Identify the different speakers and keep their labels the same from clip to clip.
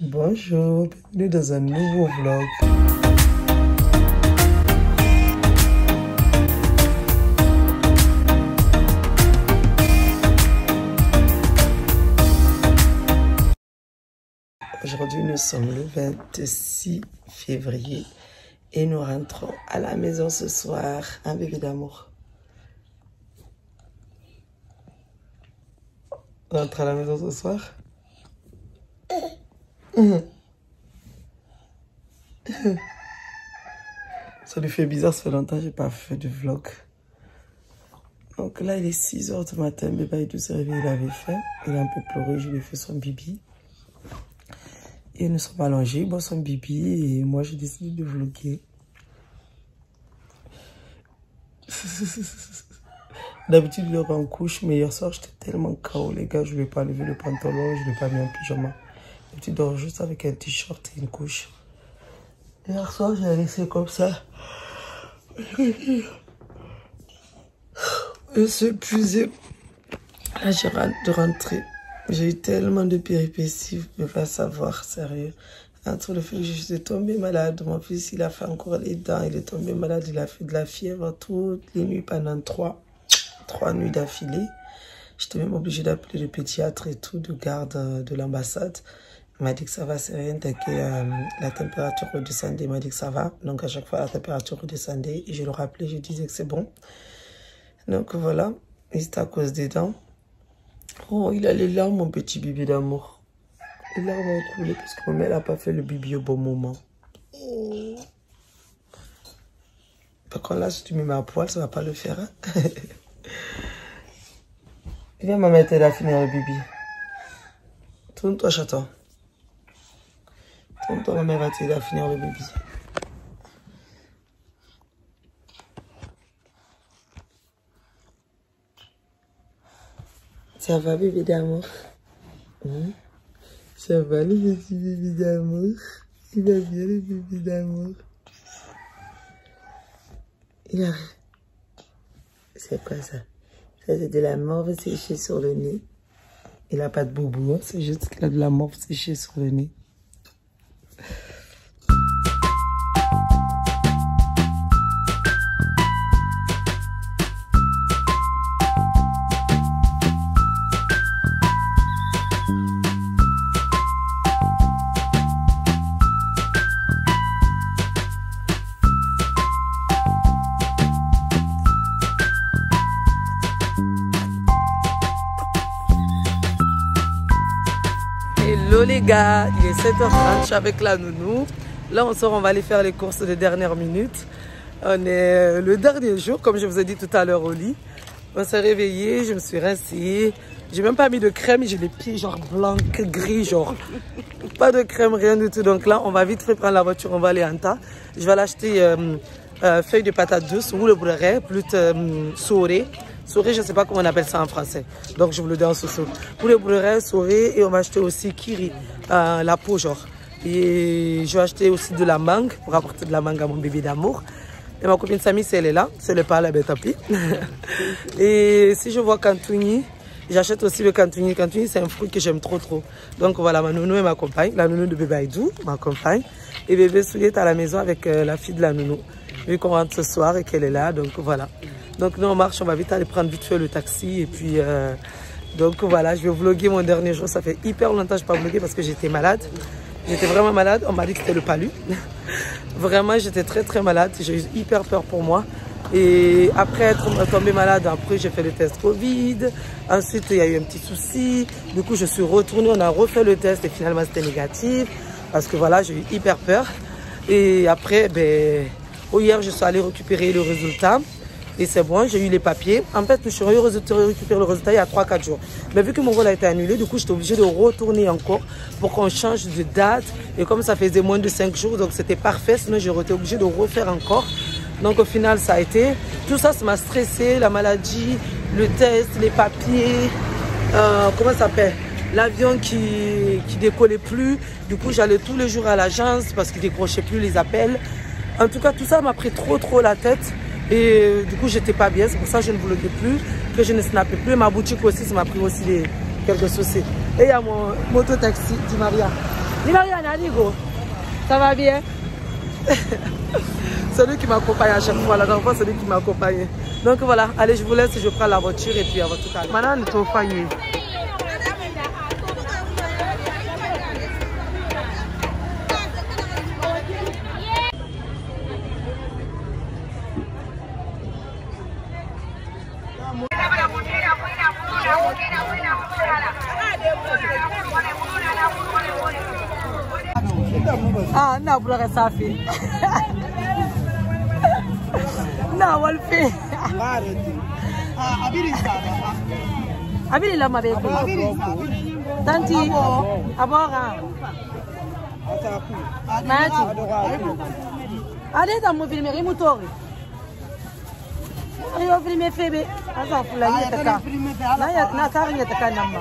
Speaker 1: Bonjour, bienvenue dans un nouveau vlog. Aujourd'hui, nous sommes le 26 février et nous rentrons à la maison ce soir. Un bébé d'amour. On rentre à la maison ce soir. Ça lui fait bizarre, ça fait longtemps que je n'ai pas fait de vlog. Donc là, il est 6 h du matin. Bébé est tout se réveillé, il avait faim. Il a un peu pleuré, je lui ai fait son bibi. Et nous sommes allongés, il boit son bibi et moi j'ai décidé de vlogger. D'habitude, il est en couche, mais hier soir, j'étais tellement KO, les gars, je ne lui ai pas levé le pantalon, je ne l'ai pas mis en pyjama. Tu dors juste avec un t-shirt et une couche. Hier soir, j'ai laissé comme ça. Je suis épuisée. Là, j'ai hâte de rentrer. J'ai eu tellement de péripéties, je ne peux pas savoir, sérieux. Entre le fait que je suis tombée malade, mon fils, il a fait encore les dents, il est tombé malade, il a fait de la fièvre toutes les nuits pendant 3 nuits d'affilée. J'étais même obligée d'appeler le pédiatre et tout, de garde de l'ambassade. Il m'a dit que ça va, c'est rien, la température redescendait. Il m'a dit que ça va. Donc à chaque fois, la température redescendait. Et je le rappelais, je disais que c'est bon. Donc voilà, et c'était à cause des dents. Oh, il a les larmes, mon petit bébé d'amour. Les larmes ont coulé parce que ma mère n'a pas fait le bibi au bon moment. Oh. Par contre là, si tu me mets à poil, ça ne va pas le faire. Hein? Viens, maman, t'aider à finir le bibi. Tourne-toi, chaton. Tourne-toi, maman va t'aider à finir le bibi. Ça va, bébé d'amour? Ça va, le petit bébé d'amour? Il va bien, le bébé d'amour? C'est quoi ça? Ça, c'est de la morve séchée sur le nez. Il n'a pas de boubou, hein? C'est juste qu'il a de la morve séchée sur le nez. Hello les gars, il est 7h30, je suis avec la nounou. Là on sort, on va aller faire les courses de dernière minute. On est le dernier jour, comme je vous ai dit tout à l'heure au lit. On s'est réveillé, je me suis rincée. J'ai même pas mis de crème, j'ai les pieds genre blancs, gris, genre. Pas de crème, rien du tout. Donc là, on va vite fait prendre la voiture, on va aller en tas. Je vais aller acheter feuilles de patates douces ou le brûlerai, plus sauré. Sauré, je ne sais pas comment on appelle ça en français. Donc, je vous le dis en sous-sous. Pour le brûler, sauré. Et on va acheter aussi kiri, la peau, genre. Et je vais acheter aussi de la mangue pour apporter de la mangue à mon bébé d'amour. Et ma copine Samy, si elle est là, si elle n'est pas là, ben tant pis. Et si je vois Cantouni, j'achète aussi le Cantouni. Cantouni, c'est un fruit que j'aime trop, trop. Donc, voilà, ma nounou et ma compagne. La nounou de bébé Aïdou, ma compagne. Et bébé Soulier est à la maison avec la fille de la nounou. Vu qu'on rentre ce soir et qu'elle est là, donc voilà. Donc nous on marche, on va vite aller prendre vite fait le taxi et puis donc voilà, je vais vlogger mon dernier jour. Ça fait hyper longtemps que je n'ai pas vlogué parce que j'étais malade. J'étais vraiment malade, on m'a dit que c'était le palu. Vraiment j'étais très très malade, j'ai eu hyper peur pour moi. Et après être tombée malade, après j'ai fait le test Covid. Ensuite il y a eu un petit souci. Du coup je suis retournée, on a refait le test et finalement c'était négatif. Parce que voilà, j'ai eu hyper peur. Et après, ben, hier je suis allée récupérer le résultat. Et c'est bon, j'ai eu les papiers. En fait, je suis allée récupérer le résultat il y a 3-4 jours. Mais vu que mon vol a été annulé, du coup, j'étais obligée de retourner encore pour qu'on change de date. Et comme ça faisait moins de 5 jours, donc c'était parfait. Sinon, j'aurais été obligée de refaire encore. Donc au final, ça a été. Tout ça, ça m'a stressé. La maladie, le test, les papiers. Comment ça s'appelle? L'avion qui décollait plus. Du coup, j'allais tous les jours à l'agence parce qu'ils décrochaient plus les appels. En tout cas, tout ça m'a pris trop la tête. Et du coup, j'étais pas bien. C'est pour ça que je ne vloguais plus, que je ne snappais plus. Ma boutique aussi, ça m'a pris aussi quelques soucis. Et il y a mon moto-taxi, dit Maria. Mariana, Nigo, ça va bien? C'est lui qui m'accompagne à chaque fois. La dernière fois, c'est lui qui m'a accompagné. Donc voilà, allez, je vous laisse, je prends la voiture et puis à votre calme. Maintenant, on est au foyer. Ah, non, pour le ça fait. Non, on le fait. Abili la mabeko. Tanti, abora. Mati. Allez dans mon film, Rimutori. Rio filme febe. Asa fulani yataka. Na kari yataka namma.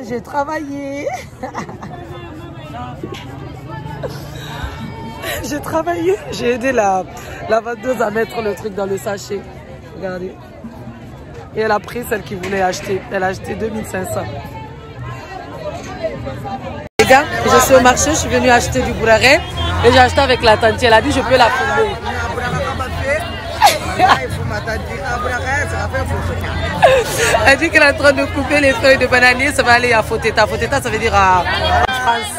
Speaker 1: J'ai travaillé. J'ai travaillé. J'ai aidé la vendeuse à mettre le truc dans le sachet. Regardez. Et elle a pris celle qu'il voulait acheter. Elle a acheté 2500. Les gars, je suis au marché. Je suis venue acheter du bourraré. Et j'ai acheté avec la tante. Elle a dit je peux la filmer. Elle dit qu'elle est en train de couper les feuilles de bananier, ça va aller à Foteta. Foteta, ça veut dire à France.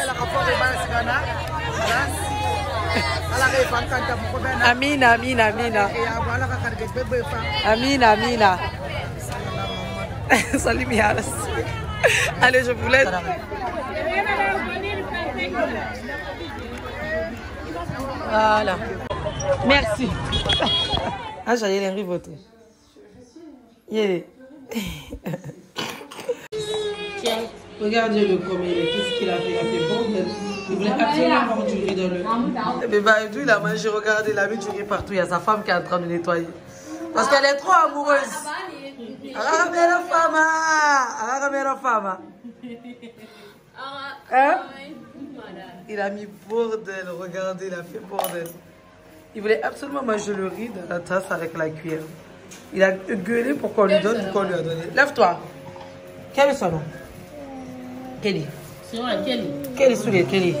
Speaker 1: Amina, Amina, Amina. Amina, Amina. Salut Mialas. Allez, je vous laisse. Voilà. Merci. Ah, j'allais les rivoter. Yeah. Regardez-le comme il est. Qu'est-ce qu'il a fait? Il a fait bordel. Il voulait absolument avoir du riz dans le... Mais bah, il a mangé. Regardez, il a mis du riz partout. Il y a sa femme qui est en train de nettoyer. Parce qu'elle est trop amoureuse. Aramera fama. Aramera fama. Hein? Il a mis bordel. Regardez, il a fait bordel. Il voulait absolument manger le riz dans la tasse avec la cuillère. Il a gueulé pour qu'on lui donne, qu'on lui a donné. Lève-toi. Quel est son nom? Kelly. Kelly. Kelly Soulier, Kelly.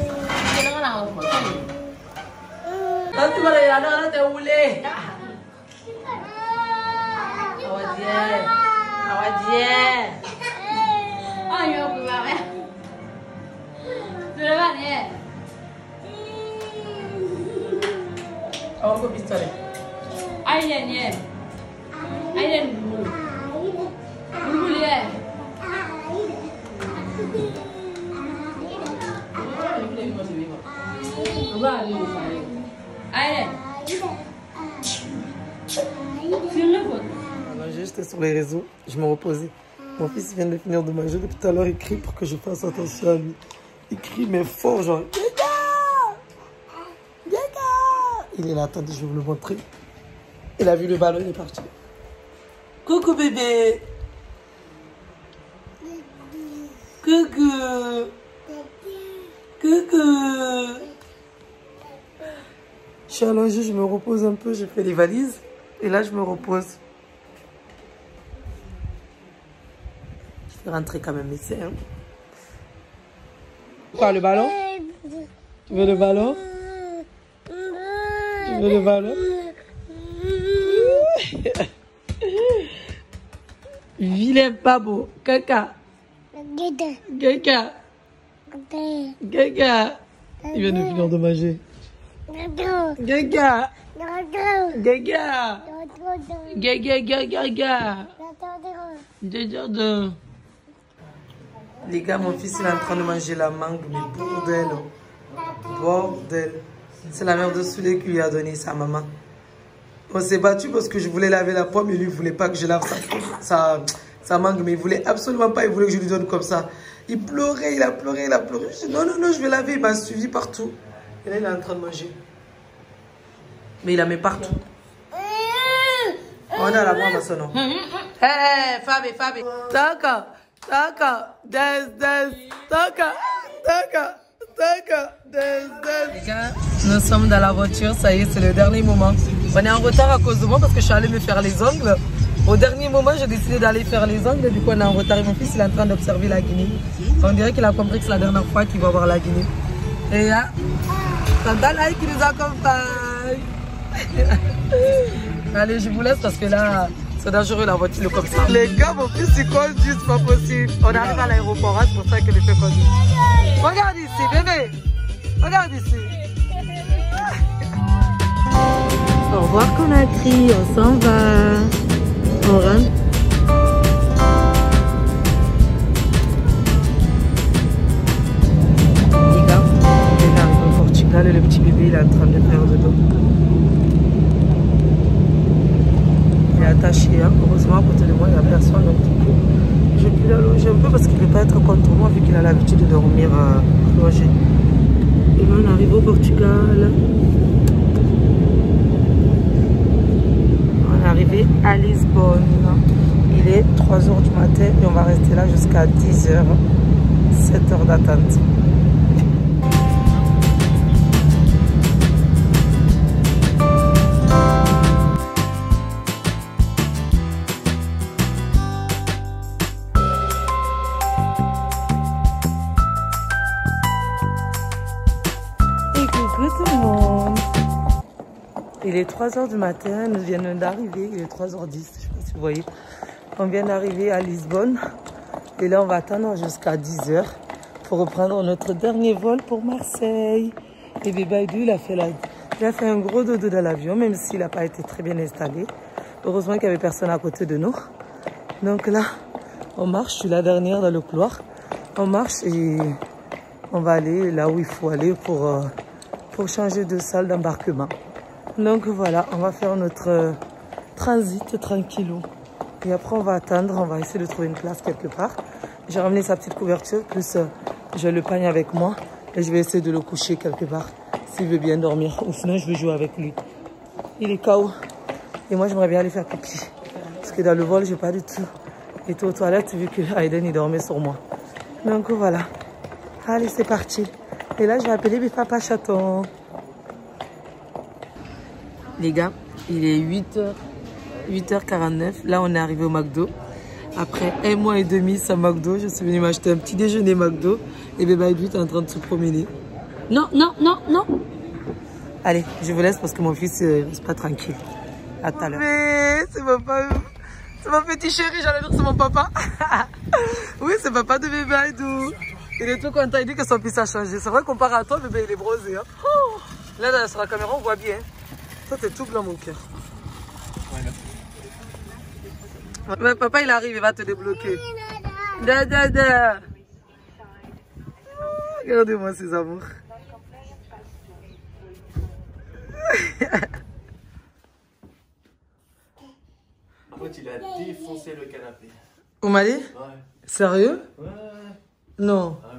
Speaker 1: On va pistolet. Aïe, aïe, j'étais sur les réseaux, je me reposais. Mon fils vient de finir de manger depuis tout à l'heure, il crie pour que je fasse attention à lui. Il crie mais fort, genre il est là, attendez, je vais vous le montrer. Il a vu le ballon, il est parti. Coucou bébé. Coucou. Coucou. Je suis allongée, je me repose un peu, j'ai fait les valises. Et là, je me repose. Je vais rentrer quand même ici. Hein. Quoi, le ballon? Tu veux le ballon? Tu veux le ballon? Vilain babo, caca. Caca. Caca. Il vient de finir de manger. Gaga. Gaga. Gaga, gaga. Les gars, mon fils il est en train de manger la mangue, mais bordel. Bordel. C'est la mère de Soulé qui lui a donné sa maman. On s'est battu parce que je voulais laver la pomme et lui, il voulait pas que je lave sa mangue. Mais il voulait absolument pas, il voulait que je lui donne comme ça. Il pleurait, il a pleuré, il a pleuré. Je dis non, non, non, je vais laver. Il m'a suivi partout. Et là, il est en train de manger. Mais il la met partout. On est à la main, ma soeur. Hé, Fabi, Fabi. Taka, taka, des, taka, taka. Les gars, nous sommes dans la voiture, ça y est, c'est le dernier moment. On est en retard à cause de moi parce que je suis allée me faire les ongles. Au dernier moment, j'ai décidé d'aller faire les ongles. Du coup, on est en retard et mon fils il est en train d'observer la Guinée. On dirait qu'il a compris que c'est la dernière fois qu'il va voir la Guinée. Et là, Tanta Laï qui nous accompagne. Allez, je vous laisse parce que là, c'est dangereux la voiture comme ça. Les gars, mon fils il conduit, c'est pas possible. On arrive à l'aéroport, c'est pour ça que je fais conduire. Regarde ici, bébé. Regarde ici.
Speaker 2: Au revoir Conakry, on s'en va. On rentre.
Speaker 1: Les gars, on est arrivé au Portugal et le petit bébé il est en train de faire dodo. Il est attaché, hein. Heureusement à côté de moi il n'y a personne. Donc du coup, je vais l'allonger un peu parce qu'il ne veut pas être contre moi vu qu'il a l'habitude de dormir logé. Et là on arrive au Portugal. On est arrivé à Lisbonne. Il est 3 h du matin et on va rester là jusqu'à 10 h. 7 h d'attente. Coucou tout le monde. Il est 3 h du matin, nous venons d'arriver, il est 3 h 10, je sais pas si vous voyez. On vient d'arriver à Lisbonne et là on va attendre jusqu'à 10 h pour reprendre notre dernier vol pour Marseille. Et Bébaïdou, il a fait un gros dodo dans l'avion, même s'il n'a pas été très bien installé. Heureusement qu'il n'y avait personne à côté de nous. Donc là, on marche, je suis la dernière dans le couloir. On marche et on va aller là où il faut aller pour changer de salle d'embarquement. Donc voilà, on va faire notre transit tranquillou. Et après on va attendre, on va essayer de trouver une place quelque part. J'ai ramené sa petite couverture, plus j'ai le pagne avec moi. Et je vais essayer de le coucher quelque part, s'il veut bien dormir. Ou sinon je vais jouer avec lui. Il est KO. Et moi j'aimerais bien aller faire pipi. Parce que dans le vol, j'ai pas du tout été aux toilettes vu que Aiden il dormait sur moi. Donc voilà. Allez, c'est parti. Et là, je vais appeler mes papas chatons. Les gars, il est 8h49. Là, on est arrivé au McDo. Après 1 mois et demi sans McDo, je suis venue m'acheter un petit déjeuner McDo. Et bébé est en train de se promener. Non, non, non, non. Allez, je vous laisse parce que mon fils ne reste pas tranquille. À tout à l'heure. C'est mon petit chéri, j'allais dire c'est mon papa. Oui, c'est papa de bébé Aïdou. Il est tout content, il dit que son fils a changé. C'est vrai qu'on part à toi, bébé, il est brosé. Hein. Oh, là, sur la caméra, on voit bien. Toi, t'es tout blanc, mon cœur. Ouais, papa, il arrive, il va te débloquer. Da. Regardez-moi ces amours.
Speaker 3: En fait, il a défoncé le canapé.
Speaker 1: Vous m'avez dit?
Speaker 3: Ouais.
Speaker 1: Sérieux?
Speaker 3: Ouais.
Speaker 1: Non.
Speaker 3: Ah,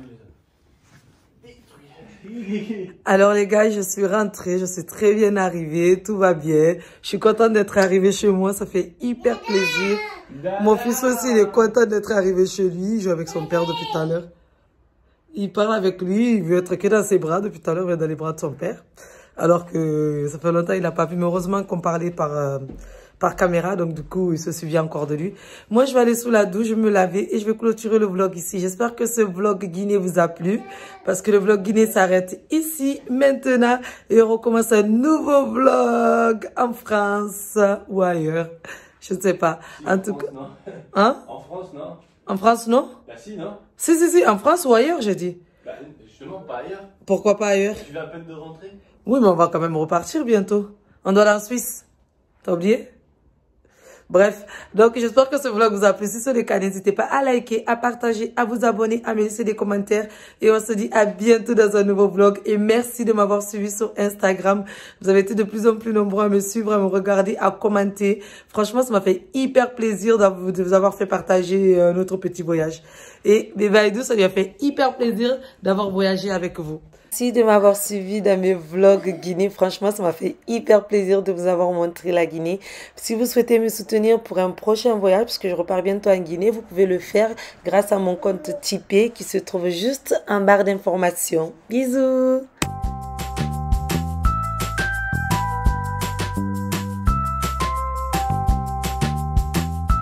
Speaker 3: oui.
Speaker 1: Alors les gars, je suis rentrée, je suis très bien arrivée, tout va bien. Je suis contente d'être arrivée chez moi, ça fait hyper plaisir. Mon fils aussi, il est content d'être arrivé chez lui, il joue avec son père depuis tout à l'heure. Il parle avec lui, il veut être que dans ses bras, depuis tout à l'heure, il est dans les bras de son père. Alors que ça fait longtemps qu'il n'a pas vu, mais heureusement qu'on parlait par caméra, donc du coup, il se souvient encore de lui. Moi, je vais aller sous la douche, je vais me laver et je vais clôturer le vlog ici. J'espère que ce vlog Guinée vous a plu, parce que le vlog Guinée s'arrête ici, maintenant, et on recommence un nouveau vlog en France ou ailleurs. Je ne sais pas.
Speaker 3: Si,
Speaker 1: en tout cas,
Speaker 3: non.
Speaker 1: hein?
Speaker 3: En France, non?
Speaker 1: En France, non?
Speaker 3: Bah si, non?
Speaker 1: Si, en France ou ailleurs, j'ai dit.
Speaker 3: Bah justement, pas ailleurs.
Speaker 1: Pourquoi pas ailleurs?
Speaker 3: Tu viens à peine de rentrer?
Speaker 1: Oui, mais on va quand même repartir bientôt. On doit aller en Suisse. T'as oublié? Bref, donc j'espère que ce vlog vous a plu. Si c'est le cas, n'hésitez pas à liker, à partager, à vous abonner, à me laisser des commentaires. Et on se dit à bientôt dans un nouveau vlog. Et merci de m'avoir suivi sur Instagram. Vous avez été de plus en plus nombreux à me suivre, à me regarder, à commenter. Franchement, ça m'a fait hyper plaisir de vous avoir fait partager notre petit voyage. Et Bébé Aïdou, ça lui a fait hyper plaisir d'avoir voyagé avec vous. Merci de m'avoir suivi dans mes vlogs Guinée. Franchement, ça m'a fait hyper plaisir de vous avoir montré la Guinée. Si vous souhaitez me soutenir pour un prochain voyage, parce que je repars bientôt en Guinée, vous pouvez le faire grâce à mon compte Tipeee qui se trouve juste en barre d'informations. Bisous!